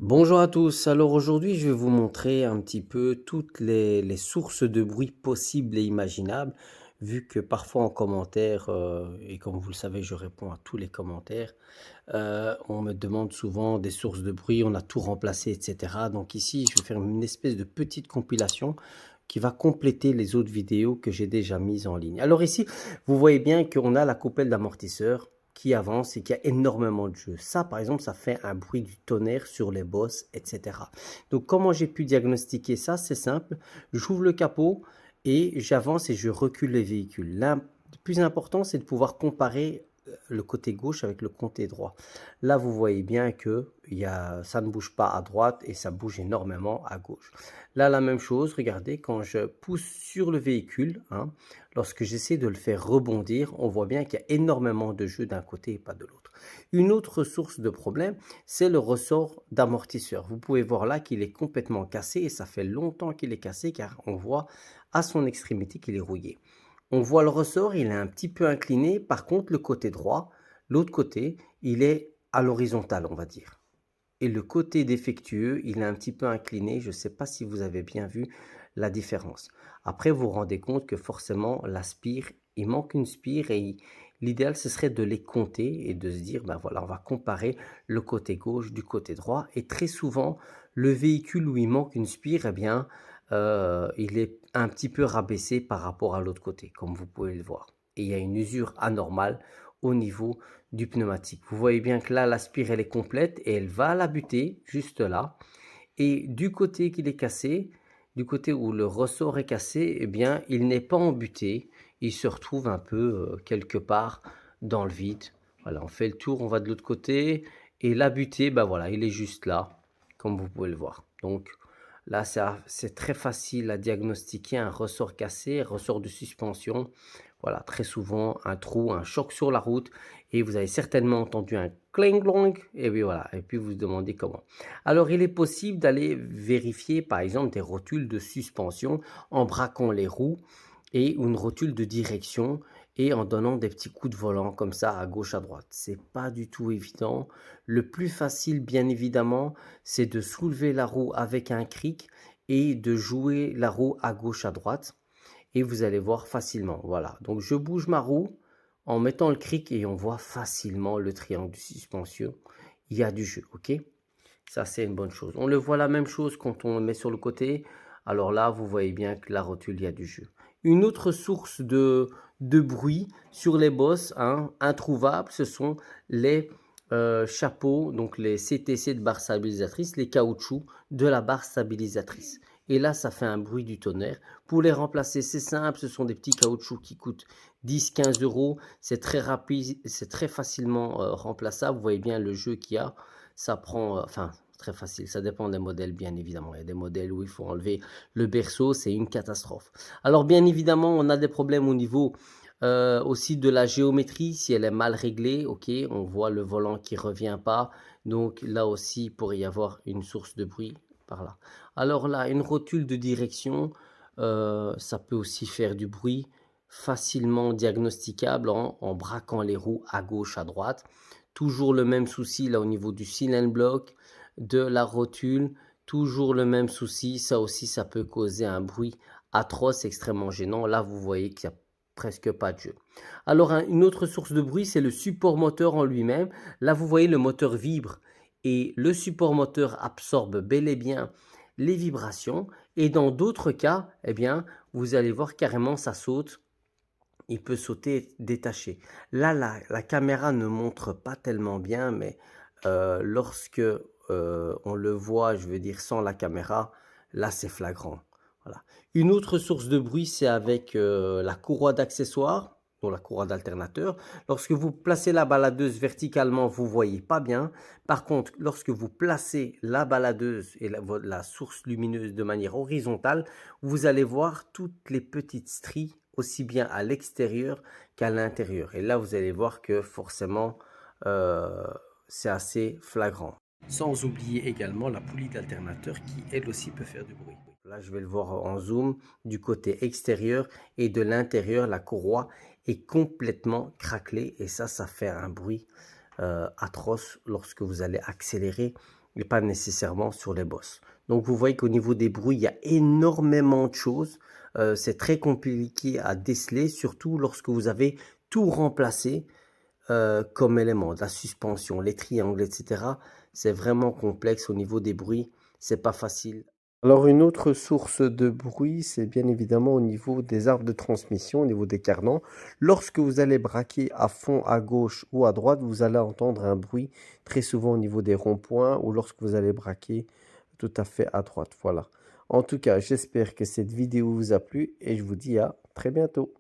Bonjour à tous, alors aujourd'hui je vais vous montrer un petit peu toutes les sources de bruit possibles et imaginables, vu que parfois en commentaire, et comme vous le savez je réponds à tous les commentaires, on me demande souvent des sources de bruit, on a tout remplacé, etc. Donc ici je vais faire une espèce de petite compilation qui va compléter les autres vidéos que j'ai déjà mises en ligne. Alors ici, vous voyez bien qu'on a la coupelle d'amortisseur qui avance et qui a énormément de jeux. Ça, par exemple, ça fait un bruit du tonnerre sur les bosses, etc. Donc, comment j'ai pu diagnostiquer ça? C'est simple. J'ouvre le capot et j'avance et je recule les véhicules. Le plus important, c'est de pouvoir comparer le côté gauche avec le côté droit. Là, vous voyez bien que ça ne bouge pas à droite et ça bouge énormément à gauche. Là, la même chose, regardez, quand je pousse sur le véhicule, lorsque j'essaie de le faire rebondir, on voit bien qu'il y a énormément de jeu d'un côté et pas de l'autre. Une autre source de problème, c'est le ressort d'amortisseur. Vous pouvez voir là qu'il est complètement cassé et ça fait longtemps qu'il est cassé car on voit à son extrémité qu'il est rouillé. On voit le ressort, il est un petit peu incliné. Par contre, le côté droit, l'autre côté, il est à l'horizontale, on va dire. Et le côté défectueux, il est un petit peu incliné. Je ne sais pas si vous avez bien vu la différence. Après, vous vous rendez compte que forcément, la spire, il manque une spire et l'idéal, ce serait de les compter et de se dire, ben voilà, on va comparer le côté gauche du côté droit. Et très souvent, le véhicule où il manque une spire, eh bien, il est un petit peu rabaissé par rapport à l'autre côté, comme vous pouvez le voir. Et il y a une usure anormale au niveau du pneumatique. Vous voyez bien que là, la spire, elle est complète et elle va la buter juste là. Et du côté qu'il est cassé, du côté où le ressort est cassé, eh bien, il n'est pas embuté. Il se retrouve un peu quelque part dans le vide. Voilà, on fait le tour, on va de l'autre côté. Et la butée, ben voilà, il est juste là, comme vous pouvez le voir. Donc là, c'est très facile à diagnostiquer un ressort cassé, un ressort de suspension. Voilà, très souvent un trou, un choc sur la route. Et vous avez certainement entendu un cling-clong. Et puis voilà, et puis vous vous demandez comment. Alors, il est possible d'aller vérifier, par exemple, des rotules de suspension en braquant les roues et une rotule de direction et en donnant des petits coups de volant comme ça à gauche à droite. C'est pas du tout évident. Le plus facile, bien évidemment, c'est de soulever la roue avec un cric et de jouer la roue à gauche à droite et vous allez voir facilement. Voilà, donc je bouge ma roue en mettant le cric et on voit facilement le triangle de suspension. Il y a du jeu, ok? Ça, c'est une bonne chose. On le voit la même chose quand on le met sur le côté. Alors là, vous voyez bien que la rotule, il y a du jeu. Une autre source de bruit sur les bosses, introuvable, ce sont les chapeaux, donc les CTC de barre stabilisatrice, les caoutchoucs de la barre stabilisatrice. Et là, ça fait un bruit du tonnerre. Pour les remplacer, c'est simple, ce sont des petits caoutchoucs qui coûtent 10-15 euros. C'est très rapide, c'est très facilement remplaçable. Vous voyez bien le jeu qu'il y a. Ça prend, enfin, très facile, ça dépend des modèles, bien évidemment. Il y a des modèles où il faut enlever le berceau, c'est une catastrophe. Alors, bien évidemment, on a des problèmes au niveau aussi de la géométrie, si elle est mal réglée, ok, on voit le volant qui ne revient pas, donc là aussi, il pourrait y avoir une source de bruit par là. Alors là, une rotule de direction, ça peut aussi faire du bruit, facilement diagnosticable en braquant les roues à gauche, à droite. Toujours le même souci là au niveau du silent block, de la rotule, toujours le même souci, ça aussi ça peut causer un bruit atroce, extrêmement gênant. Là vous voyez qu'il n'y a presque pas de jeu. Alors une autre source de bruit, c'est le support moteur en lui-même. Là vous voyez le moteur vibre et le support moteur absorbe bel et bien les vibrations. Et dans d'autres cas, eh bien, vous allez voir carrément ça saute. Il peut sauter détaché. Là, la caméra ne montre pas tellement bien, mais lorsque on le voit, je veux dire sans la caméra, là c'est flagrant. Voilà. Une autre source de bruit, c'est avec la courroie d'accessoires, donc la courroie d'alternateur. Lorsque vous placez la baladeuse verticalement, vous ne voyez pas bien. Par contre, lorsque vous placez la baladeuse et la source lumineuse de manière horizontale, vous allez voir toutes les petites stries aussi bien à l'extérieur qu'à l'intérieur. Et là, vous allez voir que forcément, c'est assez flagrant. Sans oublier également la poulie d'alternateur qui, elle aussi, peut faire du bruit. Là, je vais le voir en zoom du côté extérieur et de l'intérieur, la courroie est complètement craquelée et ça fait un bruit atroce lorsque vous allez accélérer et pas nécessairement sur les bosses. Donc vous voyez qu'au niveau des bruits, il y a énormément de choses. C'est très compliqué à déceler, surtout lorsque vous avez tout remplacé comme élément, de la suspension, les triangles, etc. C'est vraiment complexe au niveau des bruits, c'est pas facile. Alors une autre source de bruit, c'est bien évidemment au niveau des arbres de transmission, au niveau des cardans. Lorsque vous allez braquer à fond à gauche ou à droite, vous allez entendre un bruit très souvent au niveau des ronds-points ou lorsque vous allez braquer tout à fait à droite. Voilà. En tout cas, j'espère que cette vidéo vous a plu et je vous dis à très bientôt.